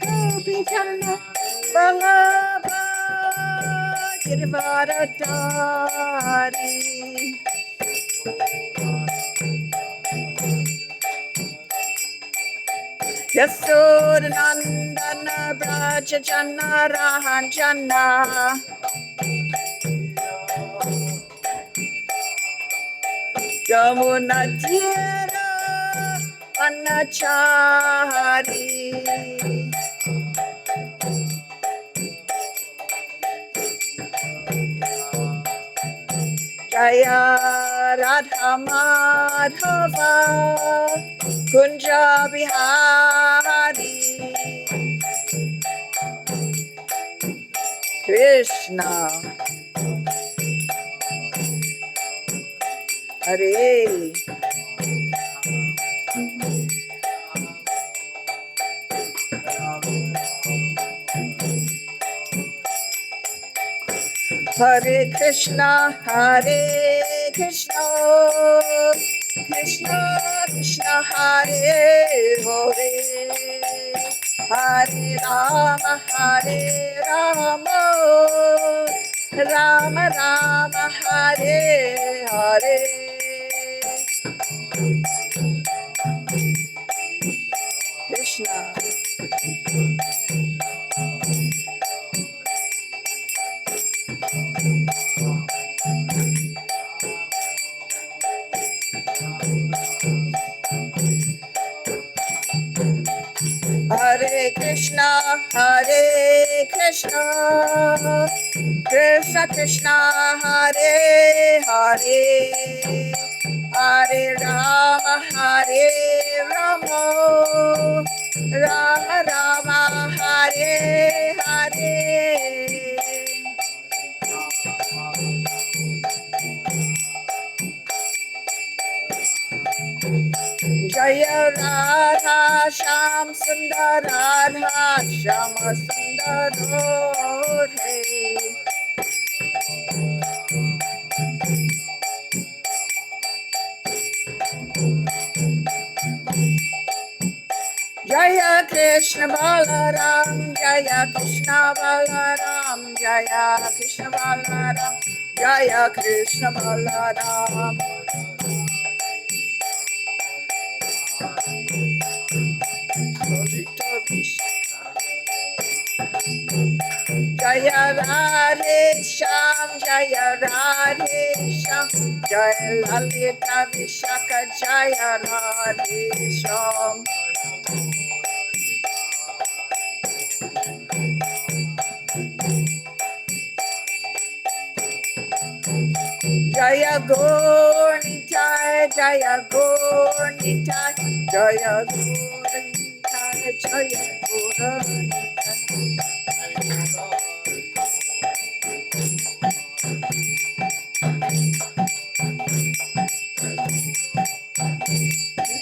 Gopichandra Vallabha Girivardhari Yasodhanandana Brajajana Rahanjana Yamunatira Anachari Jaya Radha Madhava Kunja Bihari Krishna Hare Hare Krishna Krishna Krishna Hare Hare Hare Rama Rama Rama Hare Hare Krishna Hare Krishna Krishna Krishna Hare Hare Hare Rama Rama Rama Hare Hare Jaya Radha Sham Sundar Radha Shama Sundar Radhe Jaya Krishna Balaram Jaya Krishna Balaram Jaya Krishna Balaram Jaya Krishna Balaram Jaya Radhe Sham Jaya Radhe Sham Jaya Lalita Vishaka Jaya Radhe Sham Jaya Gornitai Jaya Gornitai Jaya Gornitai Jaya Gornitai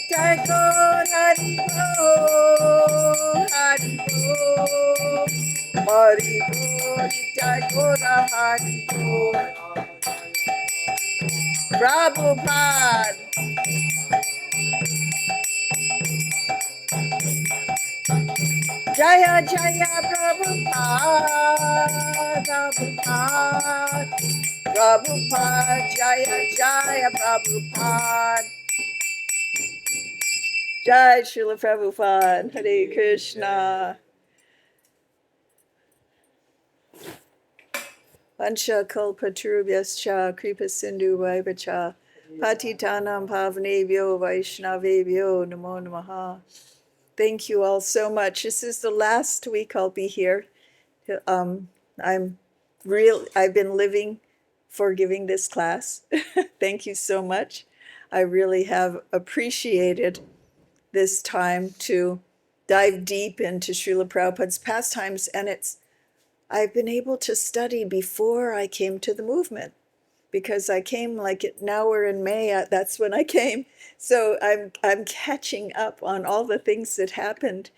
Jai Gaur Hari Bo Hari Bo Hari Bo Jai Gaur Hari Bo Prabhupada Jaya Jaya Prabhupada Prabhupada Jaya Jaya Prabhupada Jai Srila Prabhupada Hare Krishna Vansha Kalpatarubhyascha Kripa Sindhu Vaivacha Patitanam Pavanebhyo Vaishnavebhyo Namo Namaha. Thank you all so much. This is the last week I'll be here. I've been living for giving this class. Thank you so much. I really have appreciated this time to dive deep into Srila Prabhupada's pastimes, and I've been able to study before I came to the movement, because I came now we're in May, that's when I came. So I'm catching up on all the things that happened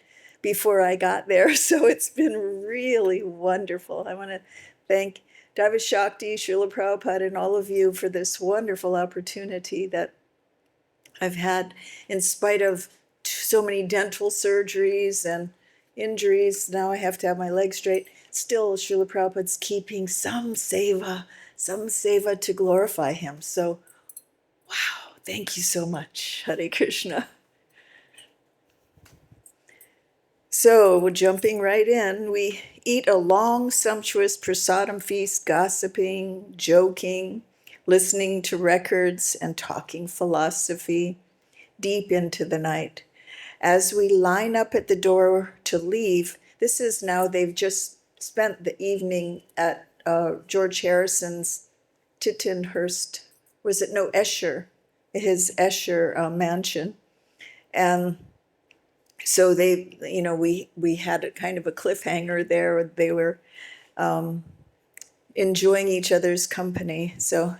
before I got there. So it's been really wonderful. I want to thank Daiva Shakti, Srila Prabhupada, and all of you for this wonderful opportunity that I've had, in spite of so many dental surgeries and injuries, now I have to have my legs straight. Still, Srila Prabhupada's keeping some seva to glorify him. So, wow, thank you so much, Hare Krishna. So, we're jumping right in. We eat a long, sumptuous prasadam feast, gossiping, joking, listening to records, and talking philosophy deep into the night. As we line up at the door to leave, this is now, they've just spent the evening at George Harrison's Tittenhurst, was it, no, Esher, his Esher mansion. And so they, we had a kind of a cliffhanger there. They were enjoying each other's company. So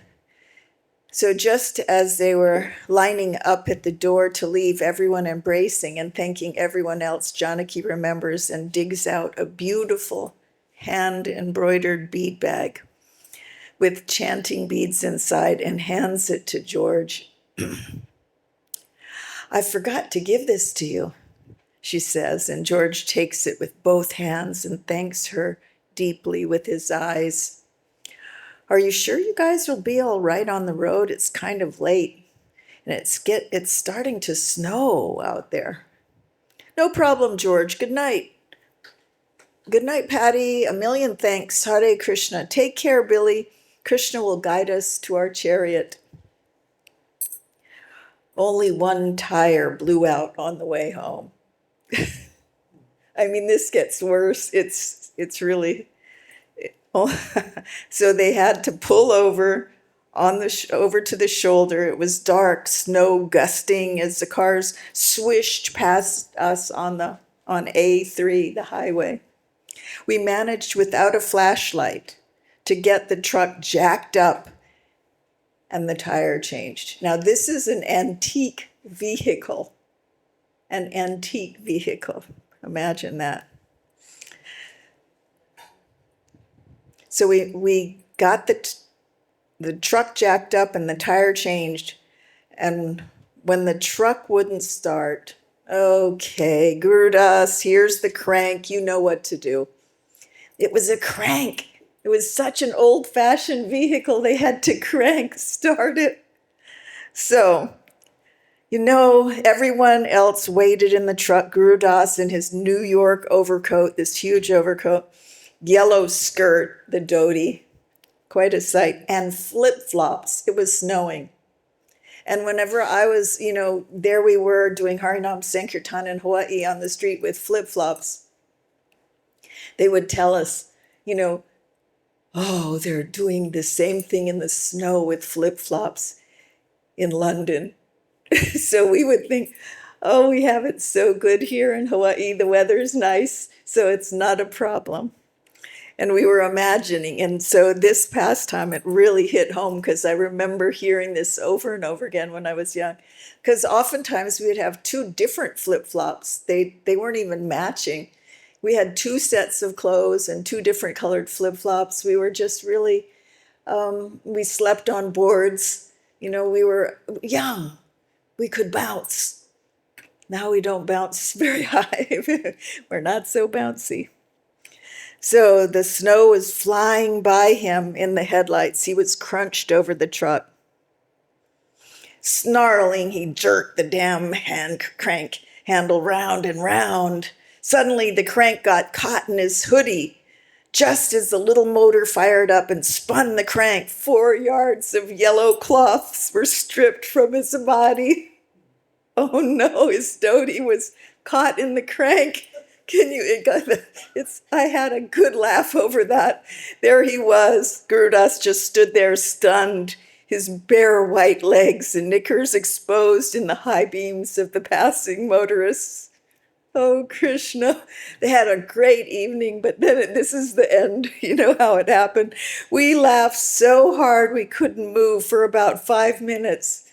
just as they were lining up at the door to leave, everyone embracing and thanking everyone else, Janaki remembers and digs out a beautiful hand-embroidered bead bag with chanting beads inside and hands it to George. "I forgot to give this to you," she says, and George takes it with both hands and thanks her deeply with his eyes. "Are you sure you guys will be all right on the road? It's kind of late, and it's starting to snow out there." "No problem, George. Good night." "Good night, Patty. A million thanks. Hare Krishna. Take care, Billy. Krishna will guide us to our chariot." Only one tire blew out on the way home. I mean, this gets worse. It's really... So they had to pull over over to the shoulder. It was dark, snow gusting as the cars swished past us on A3, the highway. We managed without a flashlight to get the truck jacked up and the tire changed. Now this is an antique vehicle. Imagine that. So we got the truck jacked up and the tire changed. And when the truck wouldn't start, okay, Gurudas, here's the crank. You know what to do. It was a crank. It was such an old-fashioned vehicle. They had to crank start it. So, everyone else waited in the truck. Gurudas in his New York overcoat, this huge overcoat, yellow skirt, the dhoti, quite a sight, and flip-flops. It was snowing. And whenever I was, there we were doing Harinam Sankirtan in Hawaii on the street with flip-flops, they would tell us, "Oh, they're doing the same thing in the snow with flip-flops in London." So we would think, oh, we have it so good here in Hawaii. The weather's nice, so it's not a problem. And we were imagining. And so this past time, it really hit home because I remember hearing this over and over again when I was young. Because oftentimes we would have two different flip-flops. They weren't even matching. We had two sets of clothes and two different colored flip-flops. We were just really, we slept on boards. We were young. We could bounce. Now we don't bounce very high. We're not so bouncy. So the snow was flying by him in the headlights. He was crunched over the truck. Snarling, he jerked the damn crank handle round and round. Suddenly, the crank got caught in his hoodie. Just as the little motor fired up and spun the crank, 4 yards of yellow cloths were stripped from his body. Oh no, his dhoti was caught in the crank. I had a good laugh over that. There he was. Gurudas just stood there stunned, his bare white legs and knickers exposed in the high beams of the passing motorists. Oh, Krishna. They had a great evening, but then this is the end. You know how it happened. We laughed so hard we couldn't move for about 5 minutes.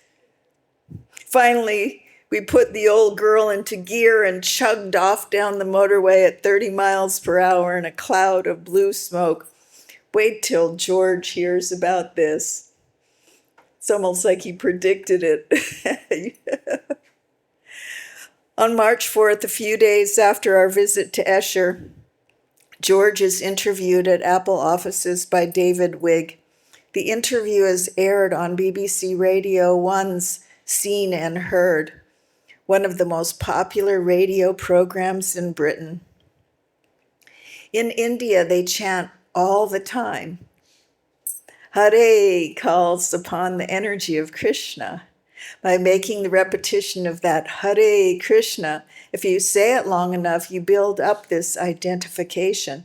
Finally, we put the old girl into gear and chugged off down the motorway at 30 miles per hour in a cloud of blue smoke. Wait till George hears about this. It's almost like he predicted it. On March 4th, a few days after our visit to Esher, George is interviewed at Apple offices by David Wigg. The interview is aired on BBC Radio 1's Seen and Heard, one of the most popular radio programs in Britain. In India, they chant all the time. Hare calls upon the energy of Krishna. By making the repetition of that Hare Krishna, if you say it long enough, you build up this identification.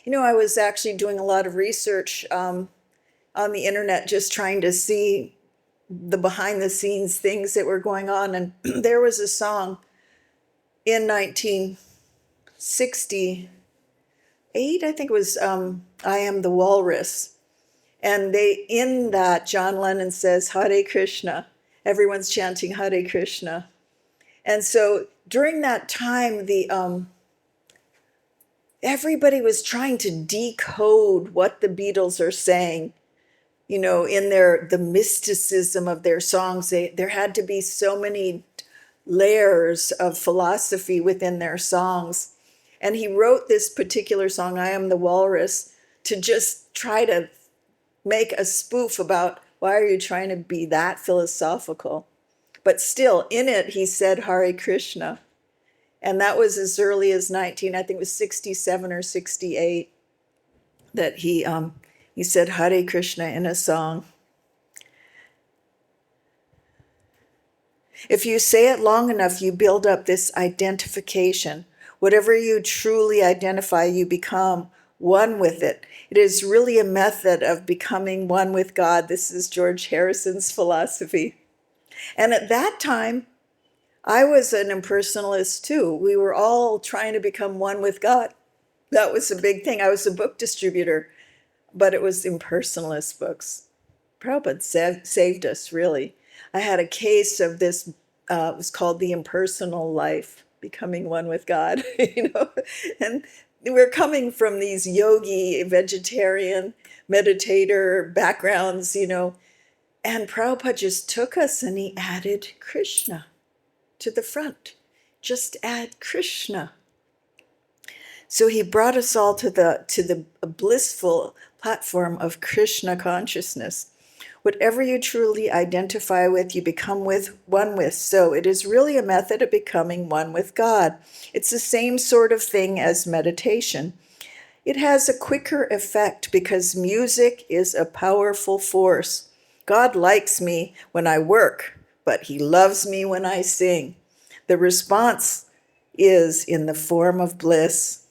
You know, I was actually doing a lot of research on the internet, just trying to see the behind the scenes things that were going on. And there was a song in 1968, I think it was I Am the Walrus. And in that, John Lennon says, Hare Krishna. Everyone's chanting Hare Krishna. And so during that time, everybody was trying to decode what the Beatles are saying. You know, in the mysticism of their songs, there had to be so many layers of philosophy within their songs. And he wrote this particular song, I Am the Walrus, to just try to make a spoof about why are you trying to be that philosophical? But still, in it, he said Hare Krishna. And that was as early as I think it was 67 or 68, that he said Hare Krishna in a song. If you say it long enough, you build up this identification. Whatever you truly identify, you become one with it. It is really a method of becoming one with God. This is George Harrison's philosophy. And at that time, I was an impersonalist too. We were all trying to become one with God. That was a big thing. I was a book distributor, but it was impersonalist books. Prabhupada saved us, really. I had a case of this, it was called The Impersonal Life, Becoming One with God, you know, and we're coming from these yogi, vegetarian, meditator backgrounds, you know, and Prabhupada just took us and he added Krishna to the front. Just add Krishna. So he brought us all to the blissful platform of Krishna consciousness. Whatever you truly identify with, you become one with. So it is really a method of becoming one with God. It's the same sort of thing as meditation. It has a quicker effect because music is a powerful force. God likes me when I work, but he loves me when I sing. The response is in the form of bliss.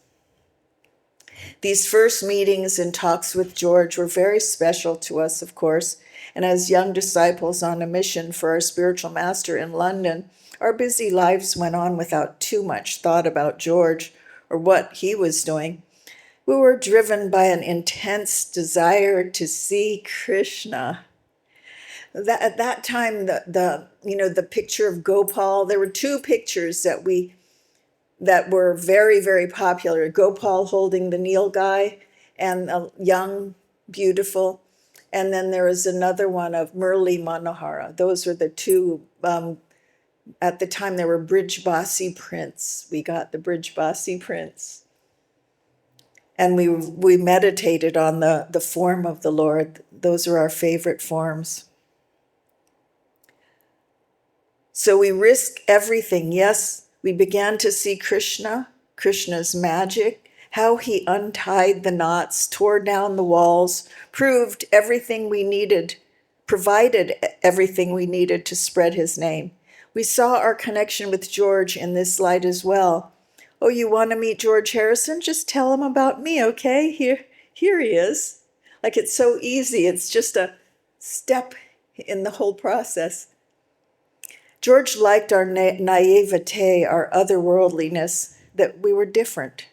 These first meetings and talks with George were very special to us, of course, and as young disciples on a mission for our spiritual master in London, our busy lives went on without too much thought about George or what he was doing. We were driven by an intense desire to see Krishna. At that time, the picture of Gopal, there were two pictures that were very, very popular. Gopal holding the Nilgai and a young, beautiful. And then there was another one of Murli Manohara. Those were the two. At the time, there were Brijbasi prints. We got the Brijbasi prints. And we meditated on the form of the Lord. Those are our favorite forms. So we risk everything. Yes, we began to see Krishna, Krishna's magic, how he untied the knots, tore down the walls, proved everything we needed, provided everything we needed to spread his name. We saw our connection with George in this light as well. Oh, you want to meet George Harrison? Just tell him about me, okay? Here he is. Like, it's so easy. It's just a step in the whole process. George liked our naivete, our otherworldliness, that we were different.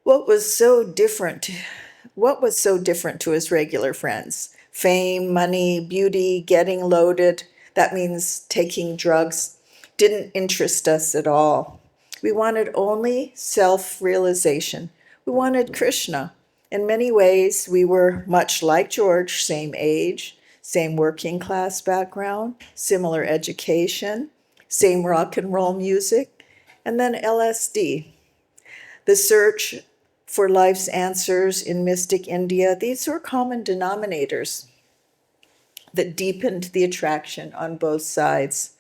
What was so different to his regular friends? Fame, money, beauty, getting loaded, that means taking drugs, didn't interest us at all. We wanted only self-realization. We wanted Krishna. In many ways, we were much like George, same age, same working class background, similar education, same rock and roll music, and then LSD. The search for life's answers in mystic India, these were common denominators that deepened the attraction on both sides.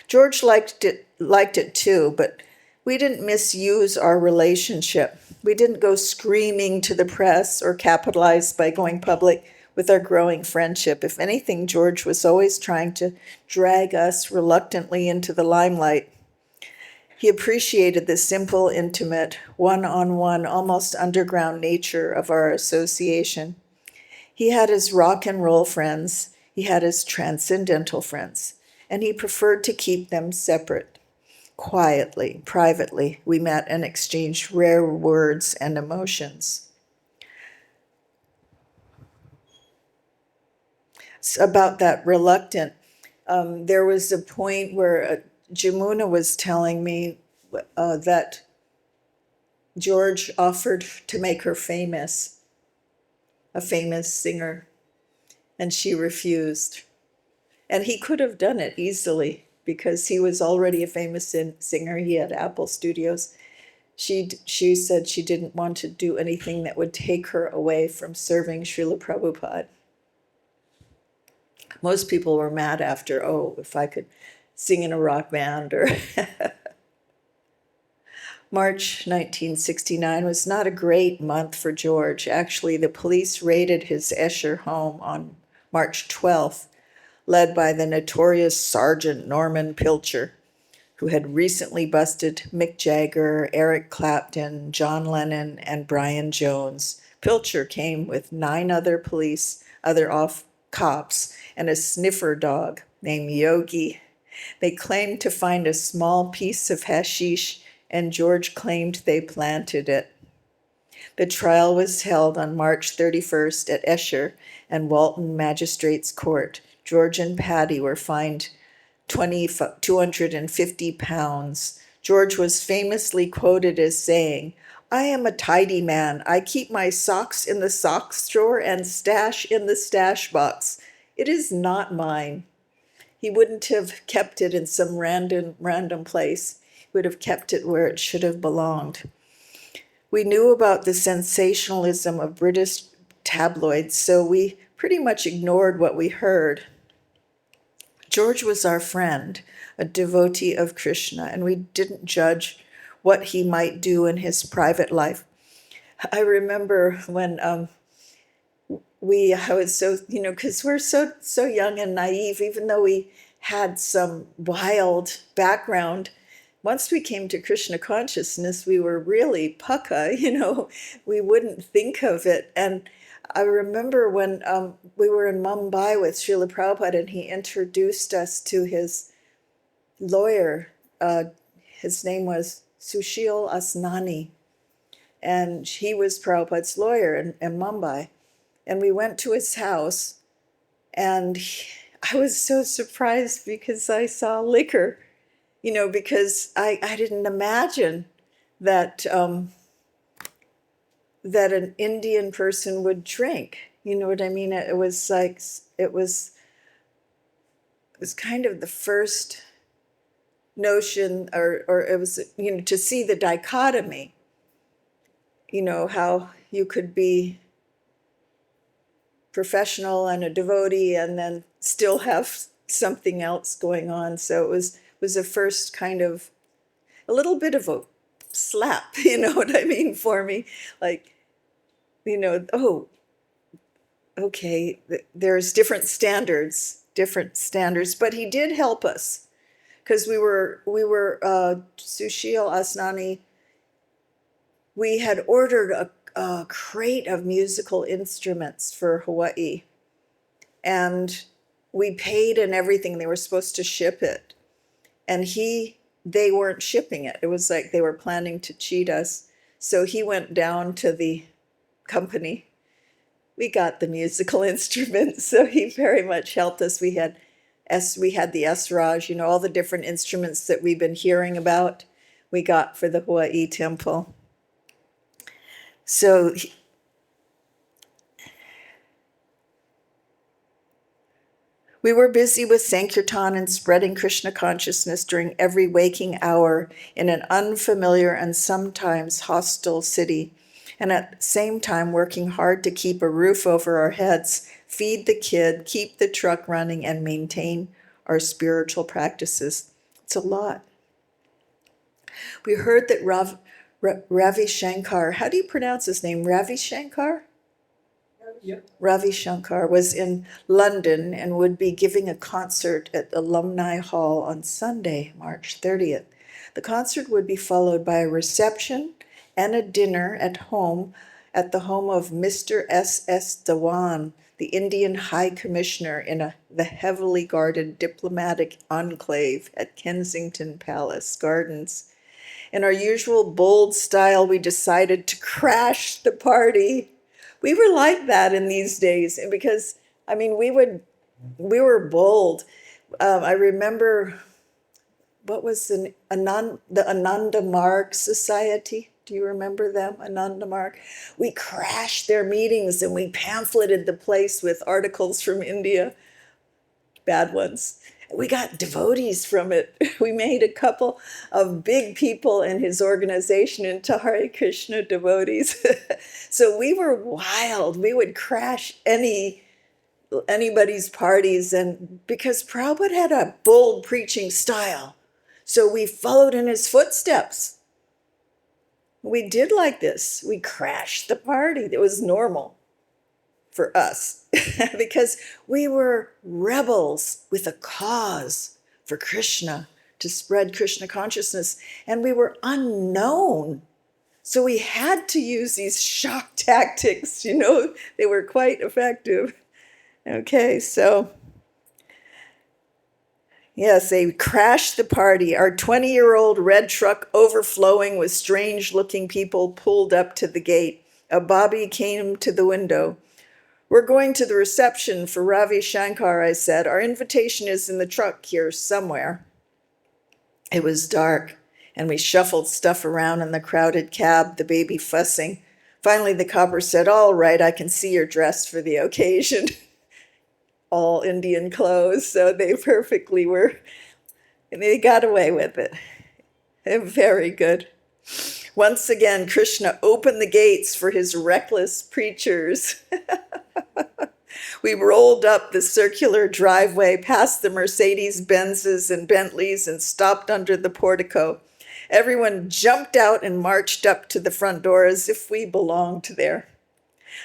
George liked it too, but we didn't misuse our relationship. We didn't go screaming to the press or capitalize by going public with our growing friendship. If anything, George was always trying to drag us reluctantly into the limelight. He appreciated the simple, intimate, one-on-one, almost underground nature of our association. He had his rock and roll friends, he had his transcendental friends, and he preferred to keep them separate. Quietly, privately, we met and exchanged rare words and emotions. About that reluctant, there was a point where Jamuna was telling me that George offered to make her famous, a famous singer, and she refused. And he could have done it easily because he was already a famous singer. He had Apple Studios. She said she didn't want to do anything that would take her away from serving Srila Prabhupada. Most people were mad after, oh, if I could sing in a rock band or... March 1969 was not a great month for George. Actually, the police raided his Esher home on March 12th, led by the notorious Sergeant Norman Pilcher, who had recently busted Mick Jagger, Eric Clapton, John Lennon, and Brian Jones. Pilcher came with 9 other cops, and a sniffer dog named Yogi. They claimed to find a small piece of hashish, and George claimed they planted it. The trial was held on March 31st at Esher and Walton Magistrates Court. George and Patty were fined 250 pounds. George was famously quoted as saying, "I am a tidy man. I keep my socks in the socks drawer and stash in the stash box. It is not mine." He wouldn't have kept it in some random place. He would have kept it where it should have belonged. We knew about the sensationalism of British tabloids, so we pretty much ignored what we heard. George was our friend, a devotee of Krishna, and we didn't judge what he might do in his private life. I remember when I was so, because we're so young and naive, even though we had some wild background, once we came to Krishna consciousness, we were really pucka, we wouldn't think of it. And I remember when we were in Mumbai with Srila Prabhupada and he introduced us to his lawyer. His name was Sushil Asnani, and he was Prabhupada's lawyer in Mumbai. And we went to his house, and I was so surprised because I saw liquor, because I didn't imagine that that an Indian person would drink. You know what I mean? It was kind of the first notion, or it was, to see the dichotomy, how you could be professional and a devotee and then still have something else going on. So it was a first kind of a little bit of a slap, you know what I mean, for me. Like, oh, okay, there's different standards, but he did help us because we were Sushil Asnani, we had ordered a crate of musical instruments for Hawaii, and we paid and everything. They were supposed to ship it, and they weren't shipping it. It was like they were planning to cheat us. So he went down to the company. We got the musical instruments, so he very much helped us. We had the Esraj, all the different instruments that we've been hearing about, we got for the Hawaii temple. So We were busy with Sankirtan and spreading Krishna consciousness during every waking hour in an unfamiliar and sometimes hostile city, and at the same time working hard to keep a roof over our heads, feed the kid, keep the truck running, and maintain our spiritual practices. It's a lot. We heard that Ravi Shankar, how do you pronounce his name? Ravi Shankar? Yep. Ravi Shankar was in London and would be giving a concert at Alumni Hall on Sunday, March 30th. The concert would be followed by a reception and a dinner at the home of Mr. S.S. Dhawan, the Indian High Commissioner in the heavily guarded diplomatic enclave at Kensington Palace Gardens. In our usual bold style, we decided to crash the party. We were like that in these days because, I mean, we were bold. I remember, what was the Ananda Marg Society? Do you remember them, Ananda Marg? We crashed their meetings and we pamphleted the place with articles from India, bad ones. We got devotees from it. We made a couple of big people in his organization into Hare Krishna devotees. So we were wild. We would crash anybody's parties, and because Prabhupada had a bold preaching style, so we followed in his footsteps. We did like this. We crashed the party. It was normal for us because we were rebels with a cause for Krishna, to spread Krishna consciousness, and we were unknown. So we had to use these shock tactics, they were quite effective. Okay, so yes, they crashed the party. Our 20-year-old red truck overflowing with strange-looking people pulled up to the gate. A bobby came to the window. "We're going to the reception for Ravi Shankar," I said. "Our invitation is in the truck here somewhere." It was dark, and we shuffled stuff around in the crowded cab, the baby fussing. Finally, the copper said, "All right, I can see you're dressed for the occasion." All Indian clothes, so they perfectly were, and they got away with it. Very good. Once again, Krishna opened the gates for his reckless preachers. We rolled up the circular driveway past the Mercedes-Benzes and Bentleys and stopped under the portico. Everyone jumped out and marched up to the front door as if we belonged there.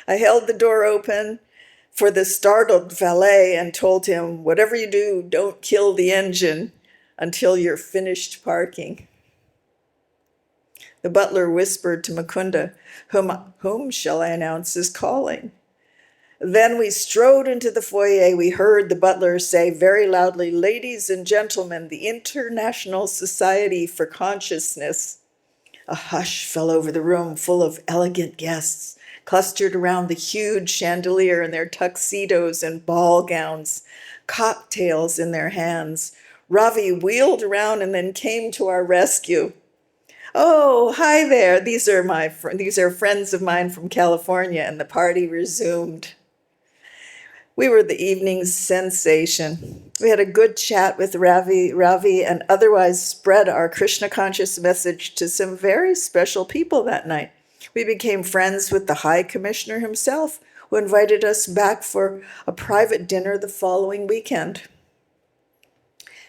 I held the door open for the startled valet and told him, "Whatever you do, don't kill the engine until you're finished parking." The butler whispered to Mukunda, whom shall I announce is calling?" Then we strode into the foyer. We heard the butler say very loudly, "Ladies and gentlemen, the International Society for Consciousness." A hush fell over the room, full of elegant guests, clustered around the huge chandelier in their tuxedos and ball gowns, cocktails in their hands. Ravi wheeled around and then came to our rescue. "Oh, hi there. These are friends of mine from California," and the party resumed. We were the evening's sensation. We had a good chat with Ravi, and otherwise spread our Krishna conscious message to some very special people that night. We became friends with the High Commissioner himself, who invited us back for a private dinner the following weekend.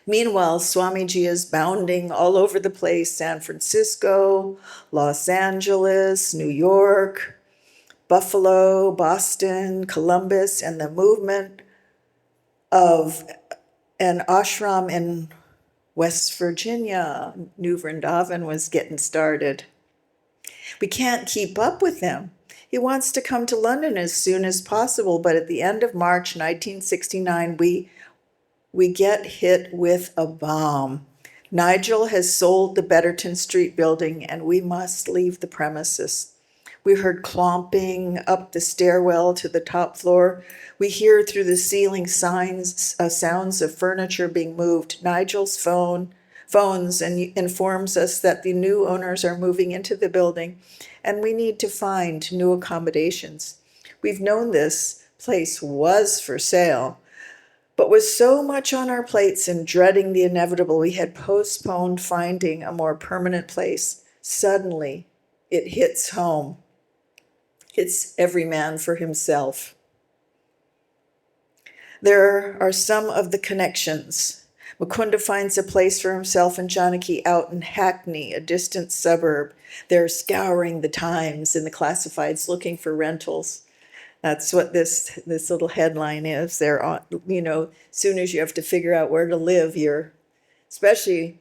Meanwhile, Swamiji is bounding all over the place: San Francisco, Los Angeles, New York, Buffalo, Boston, Columbus, and the movement of an ashram in West Virginia. New Vrindavan was getting started. We can't keep up with him. He wants to come to London as soon as possible, but at the end of March 1969, we get hit with a bomb. Nigel has sold the Betterton Street building, and we must leave the premises. We heard clomping up the stairwell to the top floor. We hear through the ceiling sounds of furniture being moved. Nigel's phones and informs us that the new owners are moving into the building, and we need to find new accommodations. We've known this place was for sale, But with so much on our plates and dreading the inevitable, we had postponed finding a more permanent place. Suddenly, it hits home. It's every man for himself. There are some of the connections. Mukunda finds a place for himself and Janaki out in Hackney, a distant suburb. They're scouring the Times and the classifieds looking for rentals. That's what this little headline is. They're on, as soon as you have to figure out where to live, especially,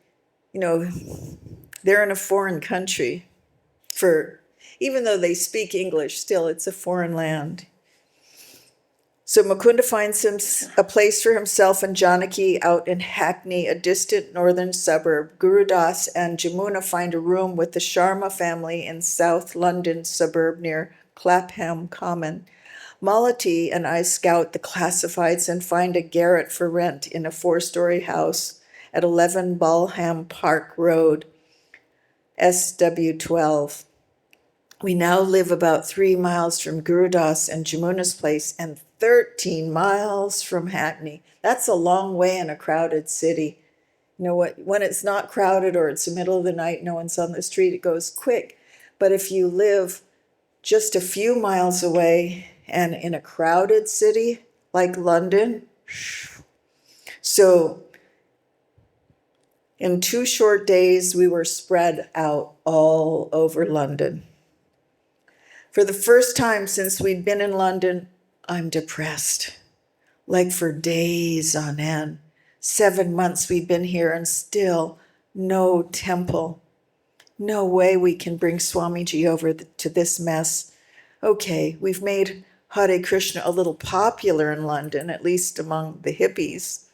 they're in a foreign country. Even though they speak English, still it's a foreign land. So Mukunda finds a place for himself and Janaki out in Hackney, a distant northern suburb. Guru Das and Jamuna find a room with the Sharma family in South London suburb near Clapham Common. Malati and I scout the classifieds and find a garret for rent in a 4-story house at 11 Balham Park Road, SW12. We now live about 3 miles from Guru Das and Jamuna's place and 13 miles from Hackney. That's a long way in a crowded city. You know what? When it's not crowded or it's the middle of the night, no one's on the street, it goes quick. But if you live just a few miles away and in a crowded city like London, so in 2 short days, we were spread out all over London. For the first time since we'd been in London, I'm depressed, like for days on end. 7 months we've been here and still no temple. No way we can bring Swamiji over to this mess. Okay, we've made Hare Krishna a little popular in London, at least among the hippies.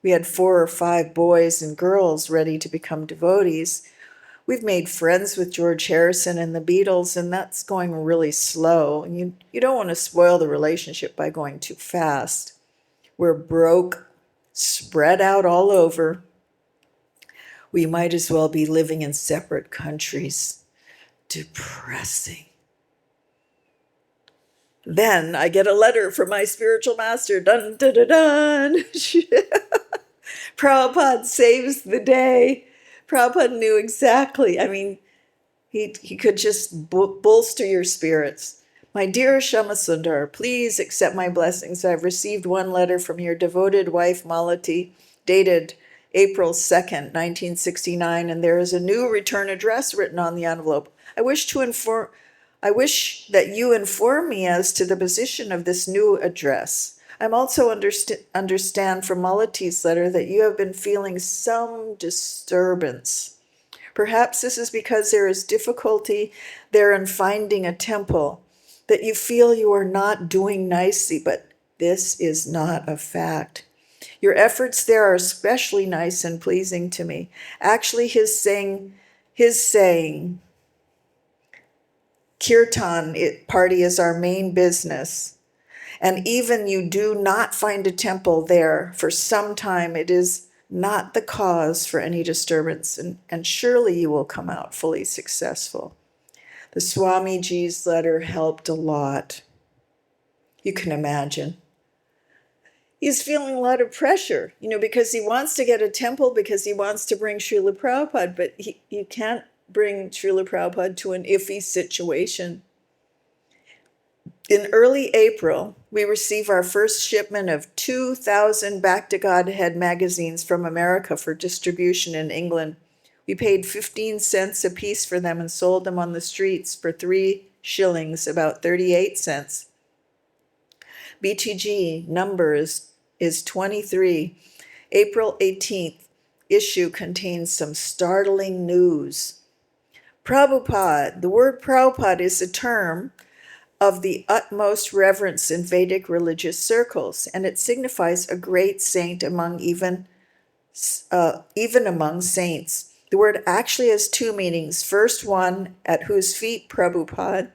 We had 4 or 5 boys and girls ready to become devotees. We've made friends with George Harrison and the Beatles, and that's going really slow. And you don't want to spoil the relationship by going too fast. We're broke, spread out all over. We might as well be living in separate countries. Depressing. Then I get a letter from my spiritual master. Dun, dun, dun, dun. Prabhupada saves the day. Prabhupada knew exactly. I mean, he could just bolster your spirits. My dear Shamasundar, please accept my blessings. I've received one letter from your devoted wife, Malati, dated April 2nd, 1969, and there is a new return address written on the envelope. I wish that you inform me as to the position of this new address. I'm also understand from Malati's letter that you have been feeling some disturbance. Perhaps this is because there is difficulty there in finding a temple, that you feel you are not doing nicely, but this is not a fact. Your efforts there are especially nice and pleasing to me. Actually, his saying, Kirtan party is our main business. And even you do not find a temple there for some time, it is not the cause for any disturbance, and surely you will come out fully successful. The Swamiji's letter helped a lot. You can imagine. He's feeling a lot of pressure, because he wants to get a temple, because he wants to bring Srila Prabhupada, but you can't bring Srila Prabhupada to an iffy situation. In early April, we received our first shipment of 2,000 Back to Godhead magazines from America for distribution in England. We paid 15 cents a piece for them and sold them on the streets for 3 shillings, about 38 cents. BTG number is 23. April 18th issue contains some startling news. Prabhupada, the word Prabhupada is a term of the utmost reverence in Vedic religious circles, and it signifies a great saint even among saints. The word actually has 2 meanings. First one, at whose feet Prabhupada.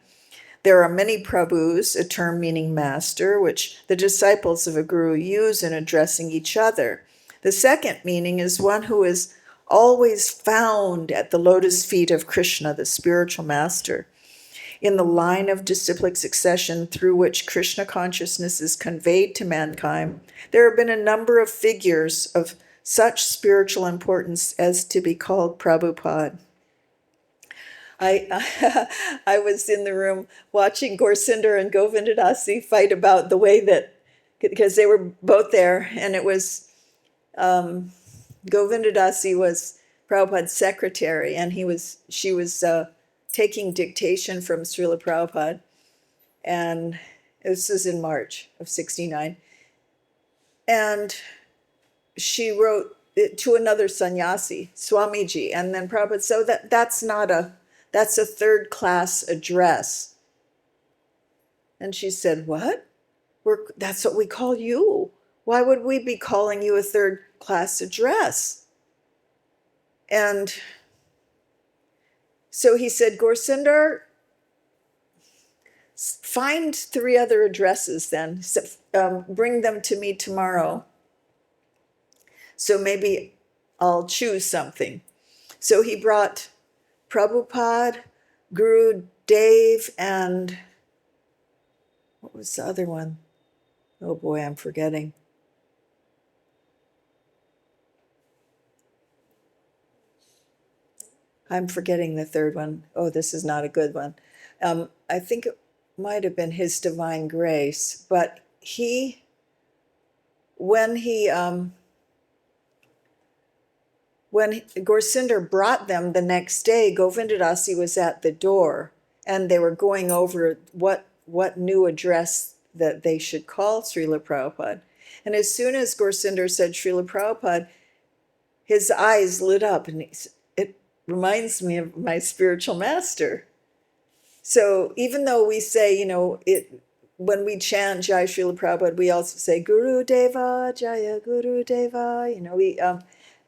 There are many Prabhus, a term meaning master, which the disciples of a guru use in addressing each other. The second meaning is one who is always found at the lotus feet of Krishna, the spiritual master. in the line of disciplic succession through which Krishna consciousness is conveyed to mankind, there have been a number of figures of such spiritual importance as to be called Prabhupada. I was in the room watching Gaursinder and Govindadasi fight about the way that, because they were both there, and it was Govindadasi was Prabhupada's secretary, and she was taking dictation from Srila Prabhupada, and this was in March of '69, and she wrote it to another sannyasi, Swamiji, and then Prabhupada, so that's a third class address. And she said, what? That's what we call you. Why would we be calling you a third class address? And so he said, Gaursinder, find 3 other addresses then. Bring them to me tomorrow. So maybe I'll choose something. So he brought Prabhupada, Guru Dev, and what was the other one? Oh boy, I'm forgetting. I'm forgetting the third one. Oh, this is not a good one. I think it might have been His Divine Grace, but when Gaursinder brought them the next day, Govindadasi was at the door, and they were going over what new address that they should call Srila Prabhupada. And as soon as Gaursinder said Srila Prabhupada, his eyes lit up, and it reminds me of my spiritual master. So even though we say, when we chant Jai Srila Prabhupada, we also say Guru Deva, Jaya Guru Deva.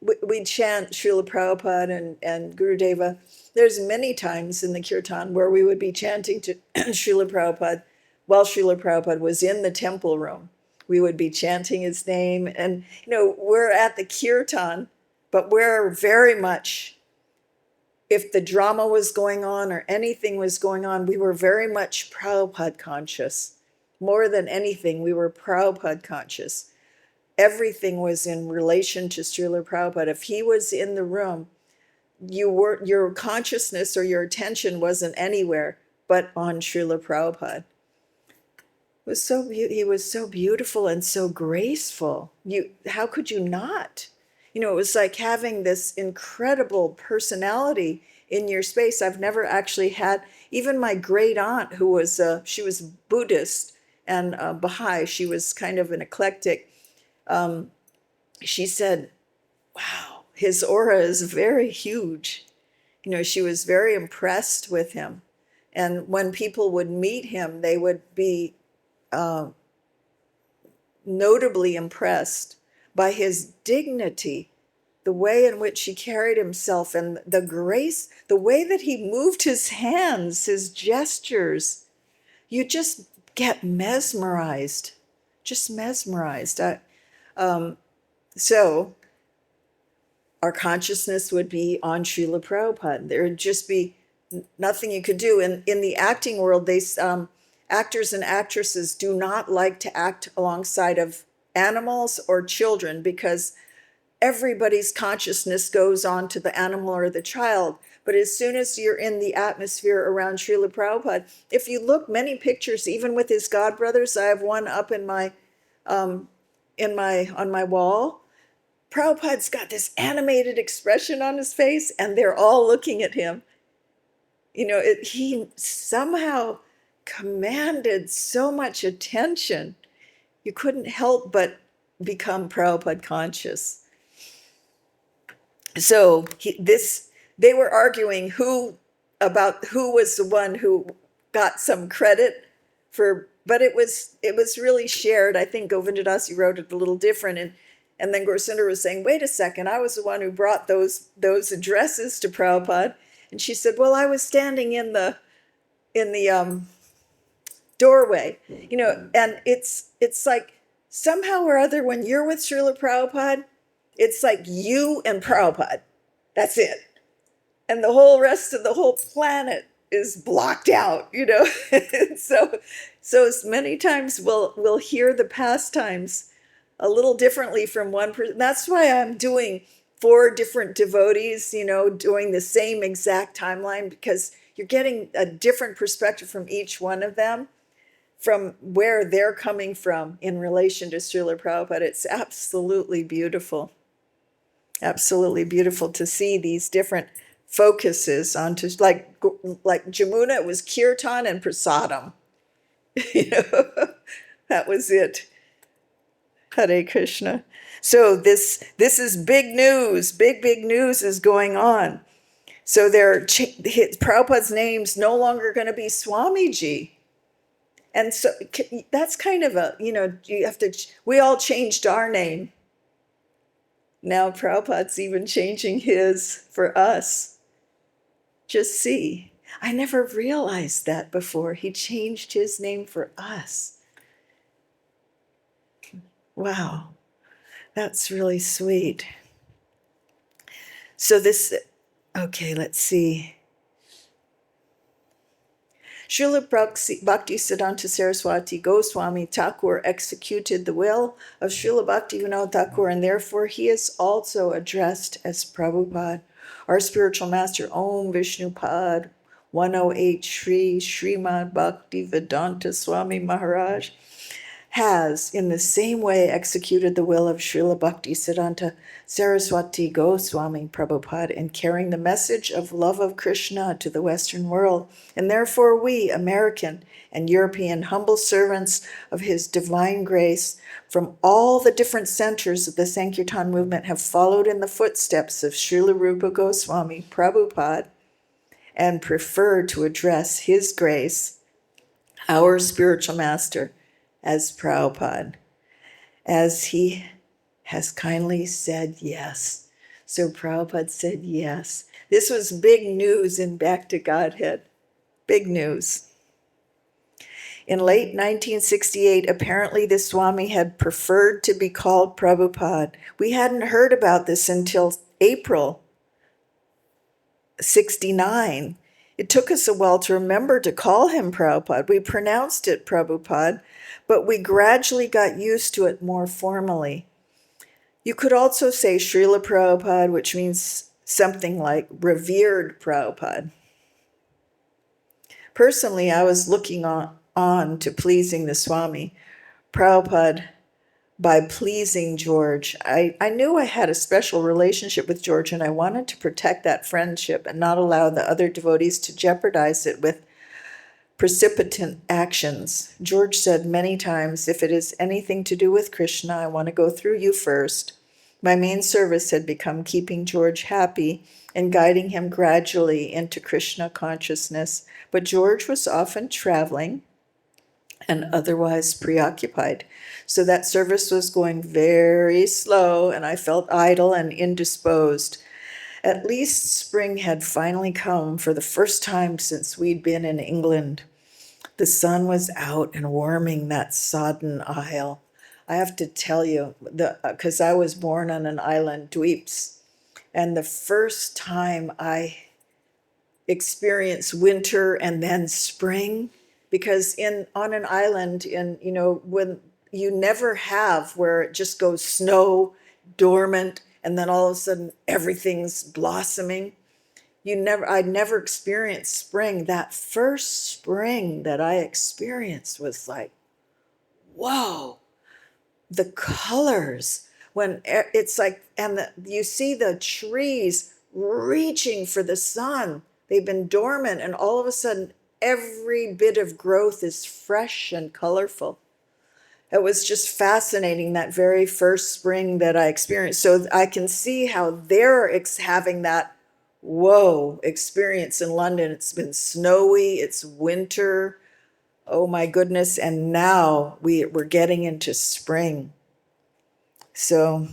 We chant Srila Prabhupada and Guru Deva. There's many times in the kirtan where we would be chanting to Srila Prabhupada while Srila Prabhupada was in the temple room. We would be chanting his name, and we're at the kirtan, but we're very much, if the drama was going on or anything was going on, we were very much Prabhupada conscious. More than anything, we were Prabhupada conscious. Everything was in relation to Srila Prabhupada. If he was in the room, your consciousness or your attention wasn't anywhere but on Srila Prabhupada. He was so beautiful and so graceful. How could you not? It was like having this incredible personality in your space. I've never actually had, even my great aunt, who was she was Buddhist and Baha'i. She was kind of an eclectic. She said, wow, his aura is very huge. She was very impressed with him. And when people would meet him, they would be notably impressed by his dignity, the way in which he carried himself, and the grace, the way that he moved his hands, his gestures. You just get mesmerized, So our consciousness would be on Srila Prabhupada. There would just be nothing you could do. And in the acting world, actors and actresses do not like to act alongside of animals or children, because everybody's consciousness goes on to the animal or the child. But as soon as you're in the atmosphere around Srila Prabhupada, if you look, many pictures, even with his godbrothers, I have one up on my wall. Prabhupada's got this animated expression on his face, and they're all looking at him. He somehow commanded so much attention. You couldn't help but become Prabhupada conscious. So they were arguing who was the one who got some credit for, but it was really shared. I think Govindadasi wrote it a little different, and then Gaursinder was saying, wait a second, I was the one who brought those addresses to Prabhupada. And she said, well, I was standing in the doorway, and it's like somehow or other, when you're with Srila Prabhupada, it's like you and Prabhupada. That's it. And the whole rest of the whole planet is blocked out, you know. So many times we'll hear the pastimes a little differently from one person. That's why I'm doing 4 different devotees, you know, doing the same exact timeline, because you're getting a different perspective from each one of them, from where they're coming from in relation to Srila Prabhupada. It's absolutely beautiful. Absolutely beautiful to see these different focuses onto, like Jamuna, it was Kirtan and Prasadam. You know, that was it. Hare Krishna. So this is big news. Big news is going on. So Prabhupada's name's no longer going to be Swamiji. And so that's kind of a, you know, we all changed our name. Now Prabhupada's even changing his for us. Just see. I never realized that before. He changed his name for us. Wow. That's really sweet. So okay, let's see. Srila Bhaktisiddhanta Saraswati Goswami Thakur executed the will of Srila Bhaktivinoda Thakur, and therefore he is also addressed as Prabhupada. Our spiritual master, Om Vishnupad 108 Sri Srimad Bhaktivedanta Swami Maharaj, has in the same way executed the will of Srila Bhaktisiddhanta Saraswati Goswami Prabhupada in carrying the message of love of Krishna to the Western world. And therefore we, American and European humble servants of his divine grace from all the different centers of the Sankirtan movement, have followed in the footsteps of Srila Rupa Goswami Prabhupada and prefer to address his grace, our spiritual master, as Prabhupada, as he has kindly said yes. So Prabhupada said yes. This was big news in Back to Godhead. Big news. In late 1968, apparently the Swami had preferred to be called Prabhupada. We hadn't heard about this until April 69. It took us a while to remember to call him Prabhupada. We pronounced it Prabhupada, but we gradually got used to it more formally. You could also say Srila Prabhupada, which means something like revered Prabhupada. Personally, I was looking on to pleasing the Swami Prabhupada by pleasing George. I knew I had a special relationship with George, and I wanted to protect that friendship and not allow the other devotees to jeopardize it with precipitant actions. George said many times, if it is anything to do with Krishna, I want to go through you first. My main service had become keeping George happy and guiding him gradually into Krishna consciousness. But George was often traveling and otherwise preoccupied. So that service was going very slow, and I felt idle and indisposed. At least spring had finally come for the first time since we'd been in England. The sun was out and warming that sodden isle. I have to tell you, because I was born on an island, Dweeps, and the first time I experienced winter and then spring, because on an island, when you never have where it just goes snow, dormant, and then all of a sudden everything's blossoming. I'd never experienced spring. That first spring that I experienced was like, whoa, the colors, when it's like, you see the trees reaching for the sun. They've been dormant, and all of a sudden every bit of growth is fresh and colorful. It was just fascinating, that very first spring that I experienced. So I can see how they're having that whoa experience in London. It's been snowy, it's winter, oh my goodness, and now we're getting into spring. So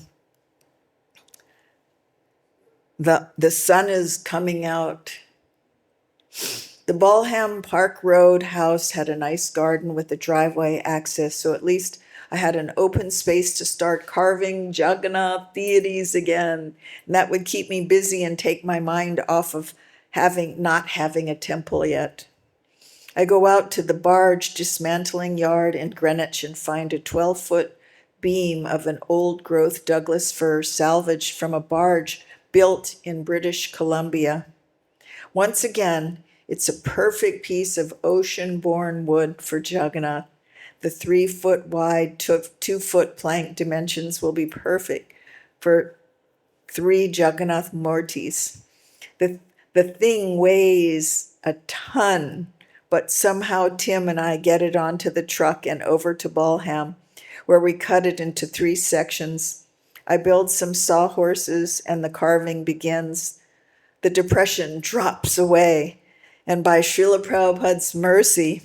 the sun is coming out. The Balham Park Road house had a nice garden with a driveway access, so at least I had an open space to start carving Jagannath deities again. And that would keep me busy and take my mind off of not having a temple yet. I go out to the barge dismantling yard in Greenwich and find a 12-foot beam of an old-growth Douglas fir salvaged from a barge built in British Columbia. Once again, it's a perfect piece of ocean-born wood for Jagannath. The 3-foot wide, 2-foot plank dimensions will be perfect for 3 Jagannath Murtis. The thing weighs a ton, but somehow Tim and I get it onto the truck and over to Balham, where we cut it into 3 sections. I build some sawhorses and the carving begins. The depression drops away, and by Srila Prabhupada's mercy,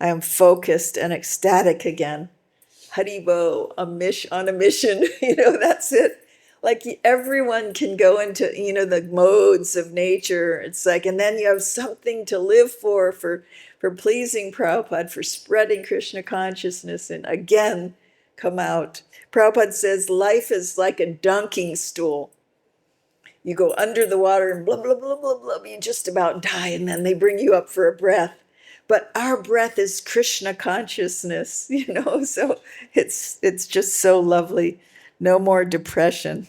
I am focused and ecstatic again. Haribo, on a mission, that's it. Like everyone can go into, the modes of nature. It's like, and then you have something to live for pleasing Prabhupada, for spreading Krishna consciousness, and again, come out. Prabhupada says life is like a dunking stool. You go under the water and blah, blah, blah, blah, blah, you just about die, and then they bring you up for a breath. But our breath is Krishna consciousness, so it's just so lovely. No more depression.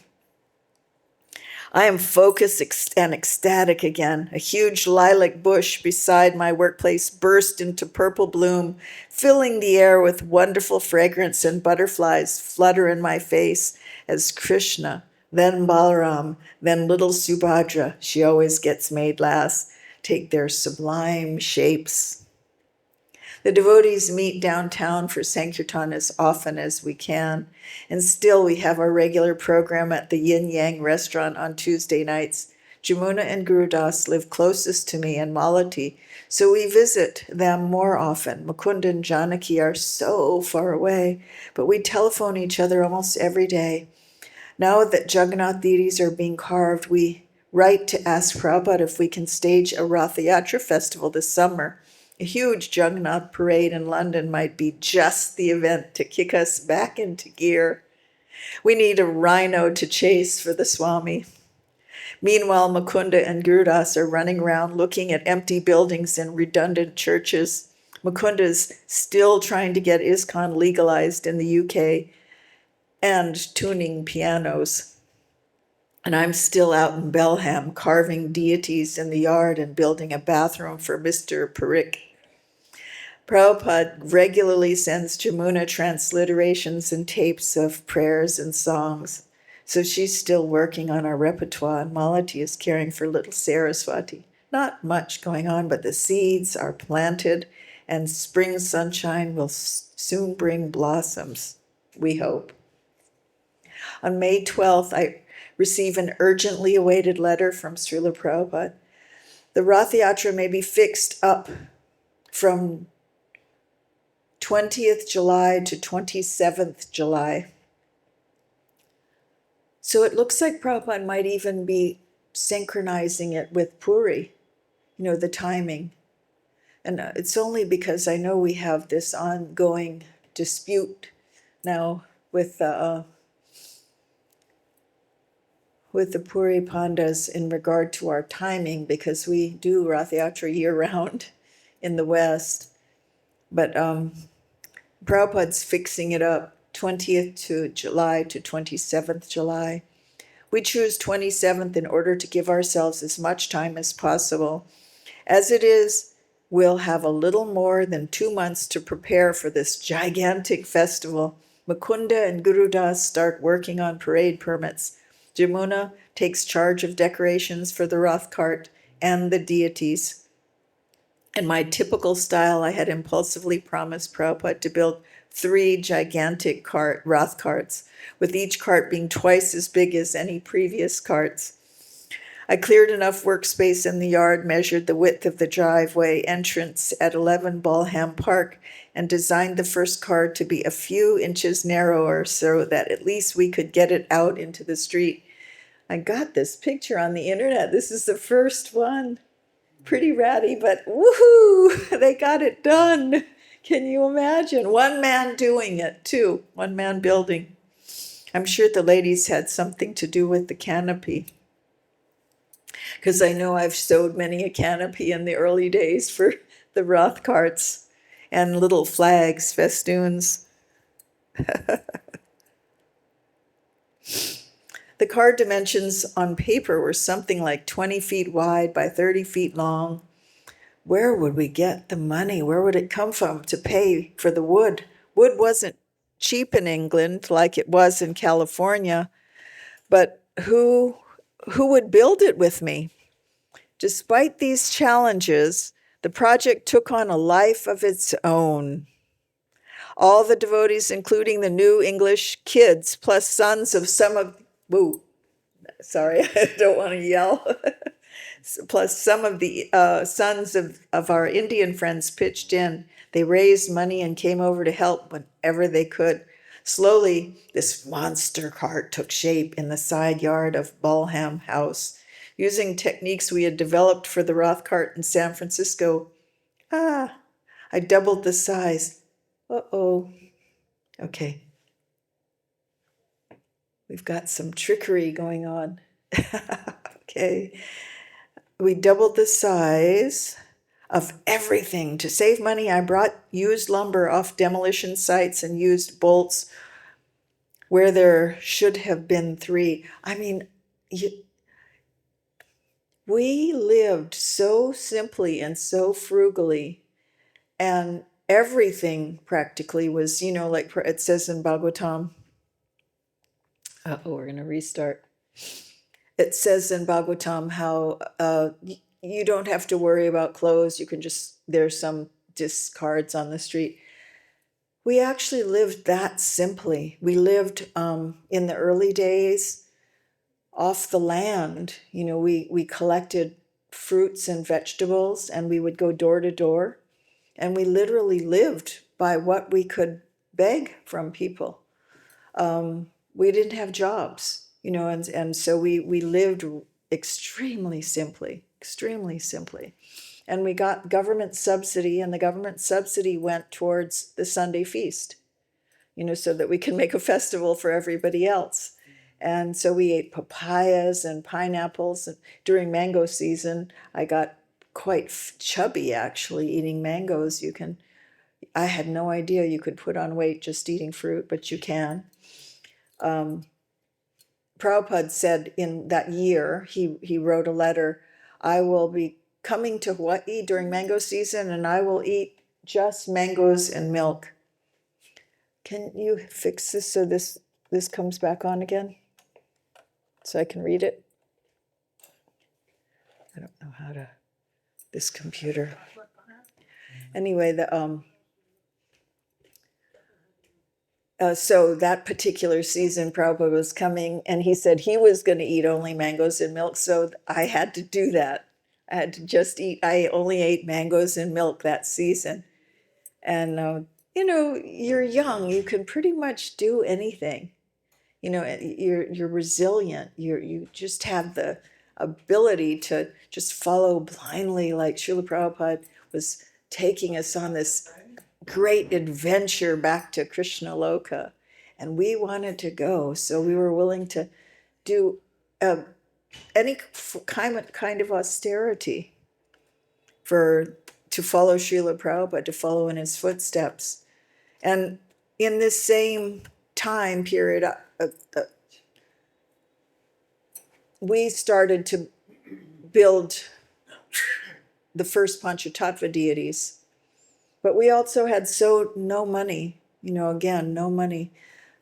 I am focused and ecstatic again. A huge lilac bush beside my workplace burst into purple bloom, filling the air with wonderful fragrance, and butterflies flutter in my face as Krishna, then Balaram, then little Subhadra, she always gets made last, take their sublime shapes. The devotees meet downtown for Sankirtan as often as we can, and still we have our regular program at the Yin Yang restaurant on Tuesday nights. Jamuna and Gurudas live closest to me and Malati, so we visit them more often. Mukunda and Janaki are so far away, but we telephone each other almost every day. Now that Jagannath deities are being carved, we write to ask Prabhupada if we can stage a Ratha Yatra festival this summer. A huge Jagannath parade in London might be just the event to kick us back into gear. We need a rhino to chase for the Swami. Meanwhile, Mukunda and Gurudas are running around looking at empty buildings and redundant churches. Mukunda's still trying to get ISKCON legalized in the UK and tuning pianos. And I'm still out in Belham carving deities in the yard and building a bathroom for Mr. Parikh. Prabhupada regularly sends Jamuna transliterations and tapes of prayers and songs. So she's still working on our repertoire, and Malati is caring for little Saraswati. Not much going on, but the seeds are planted, and spring sunshine will soon bring blossoms, we hope. On May 12th, I receive an urgently awaited letter from Srila Prabhupada. The Ratha Yatra may be fixed up from 20th July to 27th July. So it looks like Prabhupada might even be synchronizing it with Puri, the timing. And it's only because I know we have this ongoing dispute now with the Puri Pandas in regard to our timing, because we do Ratha Yatra year-round in the West. But Prabhupada's fixing it up 20th to July to 27th July. We choose 27th in order to give ourselves as much time as possible. As it is, we'll have a little more than 2 months to prepare for this gigantic festival. Mukunda and Gurudas start working on parade permits. Jamuna takes charge of decorations for the Rath cart and the deities. In my typical style, I had impulsively promised Prabhupada to build 3 gigantic Rath carts, with each cart being twice as big as any previous carts. I cleared enough workspace in the yard, measured the width of the driveway entrance at 11 Balham Park, and designed the first car to be a few inches narrower so that at least we could get it out into the street. I got this picture on the internet. This is the first one. Pretty ratty, but woohoo! They got it done. Can you imagine? One man doing it, too. One man building. I'm sure the ladies had something to do with the canopy. because I know I've sewed many a canopy in the early days for the Roth carts and little flags, festoons. The card dimensions on paper were something like 20 feet wide by 30 feet long. Where would we get the money? Where would it come from to pay for the wood? Wood wasn't cheap in England like it was in California, but who would build it with me? Despite these challenges, the project took on a life of its own. All the devotees, including the new English kids, plus sons of some of, woo, sorry, I don't want to yell, plus some of the sons of our Indian friends pitched in. They raised money and came over to help whenever they could. Slowly, this monster cart took shape in the side yard of Balham House. Using techniques we had developed for the Roth cart in San Francisco, I doubled the size. Uh-oh. Okay. We've got some trickery going on. Okay. We doubled the size of everything. To save money, I brought used lumber off demolition sites and used bolts where there should have been 3. I mean, we lived so simply and so frugally, and everything practically was, like it says in Bhagavatam. We're going to restart. It says in Bhagavatam how you don't have to worry about clothes. You can there's some discards on the street. We actually lived that simply. We lived in the early days off the land. We collected fruits and vegetables, and we would go door to door, and we literally lived by what we could beg from people. We didn't have jobs, and so we lived extremely simply. And we got government subsidy, and the government subsidy went towards the Sunday feast, so that we can make a festival for everybody else. And so we ate papayas and pineapples. And during mango season, I got quite chubby, actually, eating mangoes. I had no idea you could put on weight just eating fruit, but you can. Prabhupada said in that year, he wrote a letter, I will be coming to Hawaii during mango season, and I will eat just mangoes and milk. Can you fix this so this comes back on again? So I can read it? I don't know how to, this computer. Anyway, so that particular season, Prabhupada was coming, and he said he was going to eat only mangoes and milk, so I had to do that. I had to just eat, I only ate mangoes and milk that season. And, you're young, you can pretty much do anything. You're resilient, you just have the ability to just follow blindly, like Srila Prabhupada was taking us on this great adventure back to Krishna Loka, and we wanted to go, so we were willing to do any kind of austerity to follow Srila Prabhupada, to follow in his footsteps. And in this same time period, we started to build the first Panchatattva deities. But we also had no money, no money.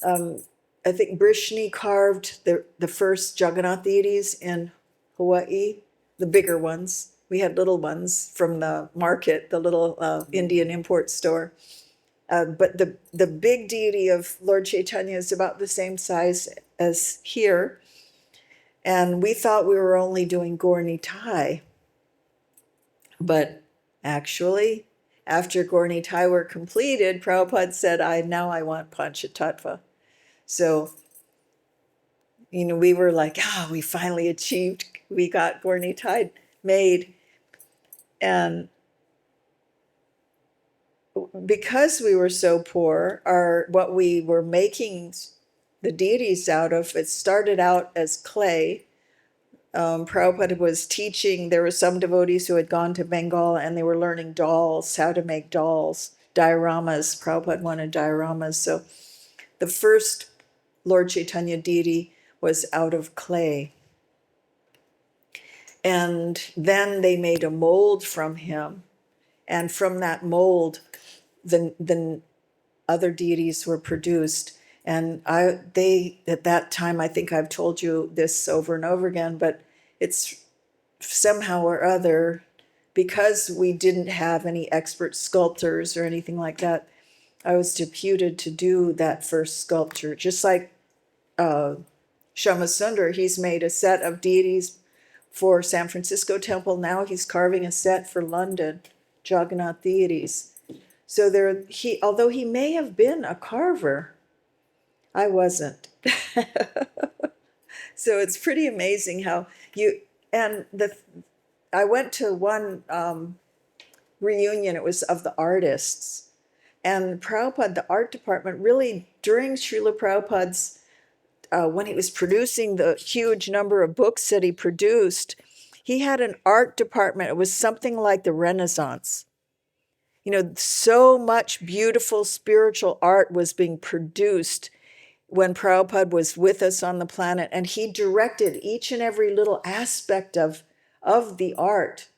I think Brishni carved the first Jagannath deities in Hawaii, the bigger ones. We had little ones from the market, the little Indian import store. But the big deity of Lord Chaitanya is about the same size as here. And we thought we were only doing Gaur Nitai. But actually, after Gaur Nitai were completed, Prabhupada said, now I want Panchatattva. So, we were like, we finally achieved, we got Gaur Nitai made. And because we were so poor, what we were making the deities out of, it started out as clay, Prabhupada was teaching. There were some devotees who had gone to Bengal and they were learning dolls, how to make dolls, dioramas. Prabhupada wanted dioramas. So the first Lord Chaitanya deity was out of clay. And then they made a mold from him. And from that mold, the other deities were produced. And they at that time, I think I've told you this over and over again, but it's somehow or other, because we didn't have any expert sculptors or anything like that, I was deputed to do that first sculpture. Just like Shamasundar, he's made a set of deities for San Francisco Temple. Now he's carving a set for London, Jagannath deities. So although he may have been a carver, I wasn't. So it's pretty amazing how I went to one reunion. It was of the artists, and Prabhupada, the art department, really during Srila Prabhupada's when he was producing the huge number of books that he produced, he had an art department. It was something like the Renaissance. So much beautiful spiritual art was being produced when Prabhupada was with us on the planet, and he directed each and every little aspect of the art.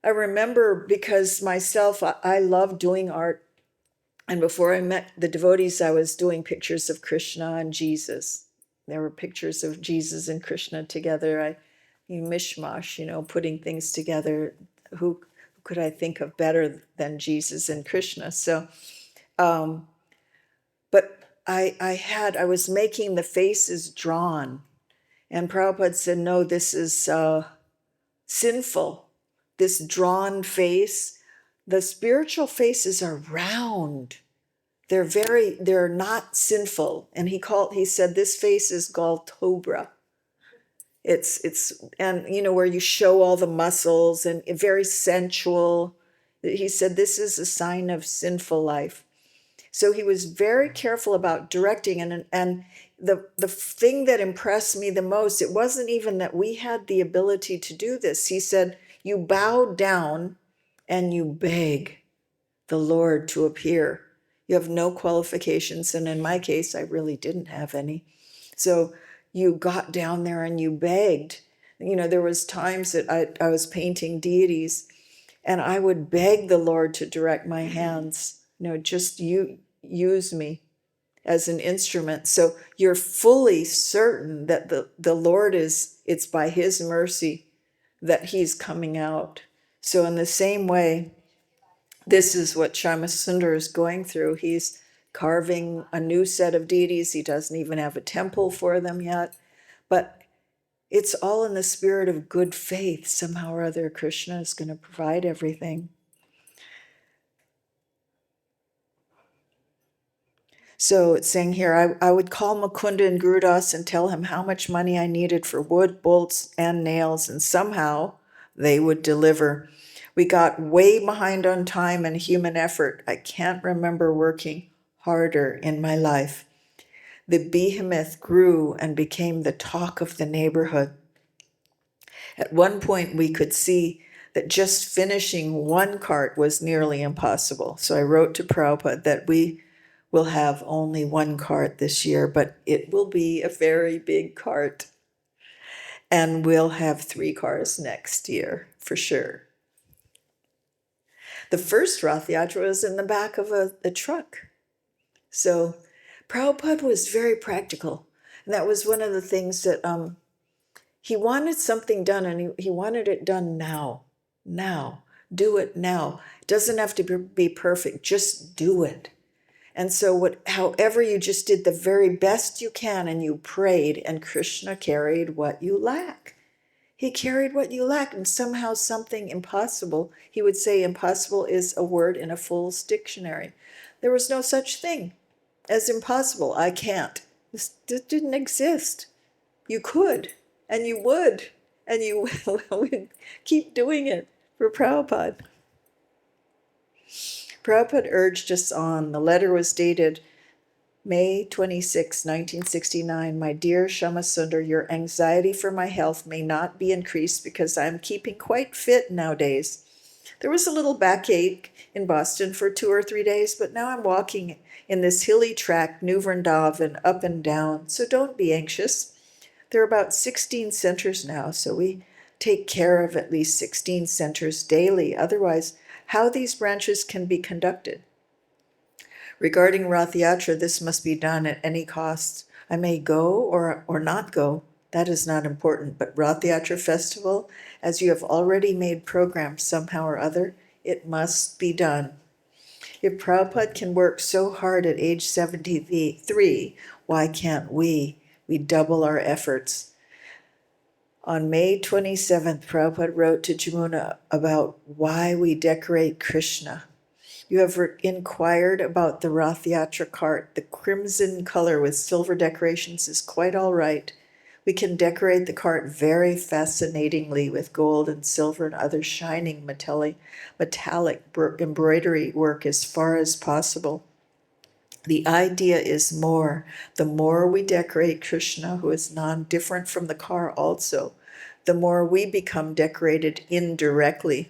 I remember, because myself, I love doing art. And before I met the devotees, I was doing pictures of Krishna and Jesus. There were pictures of Jesus and Krishna together. Mishmash, putting things together. Who could I think of better than Jesus and Krishna? So, but I was making the faces drawn. And Prabhupada said, no, this is sinful. This drawn face. The spiritual faces are round. They're not sinful. And he said, this face is called Tobra. And where you show all the muscles and very sensual. He said, this is a sign of sinful life. So he was very careful about directing. And the thing that impressed me the most, it wasn't even that we had the ability to do this. He said, you bow down and you beg the Lord to appear. You have no qualifications. And in my case, I really didn't have any. So you got down there and you begged. There was times that I was painting deities and I would beg the Lord to direct my hands. Just you use me as an instrument. So you're fully certain that the Lord it's by his mercy that he's coming out. So in the same way, this is what Shamasundar is going through. He's carving a new set of deities. He doesn't even have a temple for them yet. But it's all in the spirit of good faith. Somehow or other, Krishna is going to provide everything. So it's saying here, I would call Mukunda and Gurudas and tell him how much money I needed for wood, bolts, and nails, and somehow they would deliver. We got way behind on time and human effort. I can't remember working harder in my life. The behemoth grew and became the talk of the neighborhood. At one point, we could see that just finishing one cart was nearly impossible. So I wrote to Prabhupada that we will have only one cart this year, but it will be a very big cart. And we'll have 3 cars next year, for sure. The first Rath Yatra was in the back of a truck. So Prabhupada was very practical. And that was one of the things that he wanted something done, and he wanted it done now. Now. Do it now. It doesn't have to be perfect. Just do it. And so however you just did the very best you can, and you prayed, and Krishna carried what you lack. He carried what you lack, and somehow something impossible. He would say impossible is a word in a fool's dictionary. There was no such thing as impossible. I can't. This didn't exist. You could, and you would, and you would keep doing it for Prabhupada. Prabhupada urged us on. The letter was dated May 26, 1969. My dear Shamasundar, your anxiety for my health may not be increased because I am keeping quite fit nowadays. There was a little backache in Boston for 2 or 3 days, but now I'm walking in this hilly track, New Vrindavan, up and down, so don't be anxious. There are about 16 centers now, so we take care of at least 16 centers daily. Otherwise, how these branches can be conducted? Regarding Rath Yatra, this must be done at any cost. I may go or not go. That is not important. But Rath Yatra festival, as you have already made programs somehow or other, it must be done. If Prabhupada can work so hard at age 73, why can't we? We double our efforts. On May 27th, Prabhupada wrote to Jamuna about why we decorate Krishna. You have inquired about the Rath Yatra cart. The crimson color with silver decorations is quite all right. We can decorate the cart very fascinatingly with gold and silver and other shining metallic embroidery work as far as possible. The idea is more. The more we decorate Krishna, who is non-different from the car also, the more we become decorated indirectly.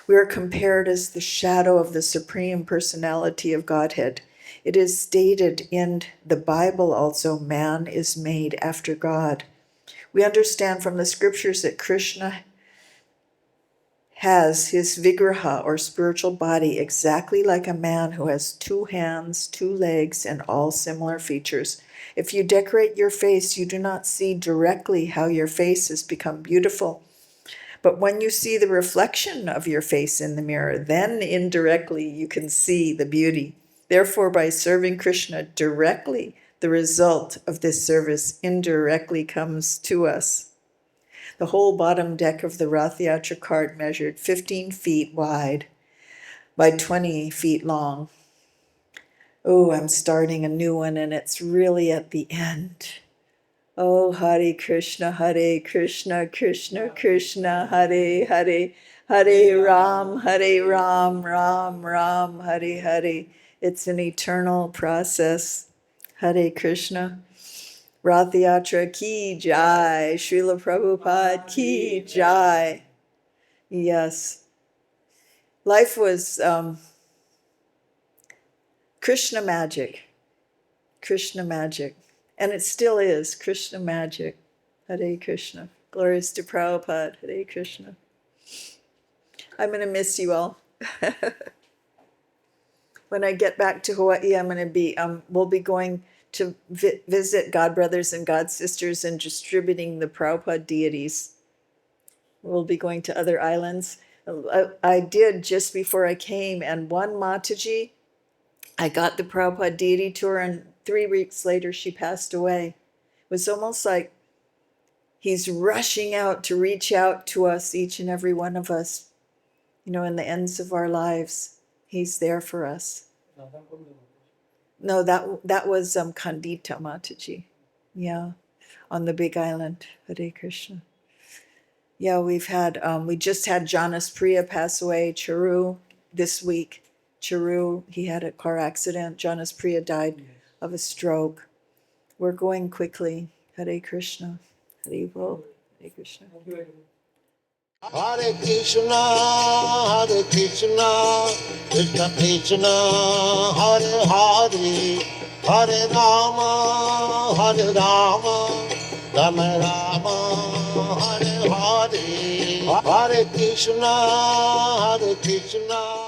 We are compared as the shadow of the Supreme Personality of Godhead. It is stated in the Bible also, man is made after God. We understand from the scriptures that Krishna has his vigraha or spiritual body exactly like a man who has 2 hands, 2 legs, and all similar features. If you decorate your face, you do not see directly how your face has become beautiful. But when you see the reflection of your face in the mirror, then indirectly you can see the beauty. Therefore, by serving Krishna directly, the result of this service indirectly comes to us. The whole bottom deck of the Rath Yatra cart measured 15 feet wide by 20 feet long. Oh, I'm starting a new one and it's really at the end. Oh, Hare Krishna, Krishna Krishna, Hare Hare, Hare Ram, Ram Ram, Hare Hare. It's an eternal process. Hare Krishna. Rath Yatra ki jai, Srila Prabhupada ki jai. Yes. Life was Krishna magic. Krishna magic. And it still is Krishna magic. Hare Krishna. Glories to Prabhupada. Hare Krishna. I'm going to miss you all. When I get back to Hawaii, I'm going to be, we'll be going to visit God brothers and God sisters and distributing the Prabhupada deities. We'll be going to other islands. I did just before I came, and one Mataji, I got the Prabhupada deity tour, and 3 weeks later she passed away. It was almost like he's rushing out to reach out to us, each and every one of us, in the ends of our lives. He's there for us. No, that was Kandita Mataji. Yeah, on the Big Island. Hare Krishna. Yeah, we just had Janas Priya pass away, Charu, this week. Charu, he had a car accident. Janas Priya died of a stroke. We're going quickly. Hare Krishna. Hare Bol. Hare Krishna. Hare Krishna, Krishna Krishna, Hare Hare, Hare Rama, Rama Rama, Hare Hare, Hare Krishna, Krishna.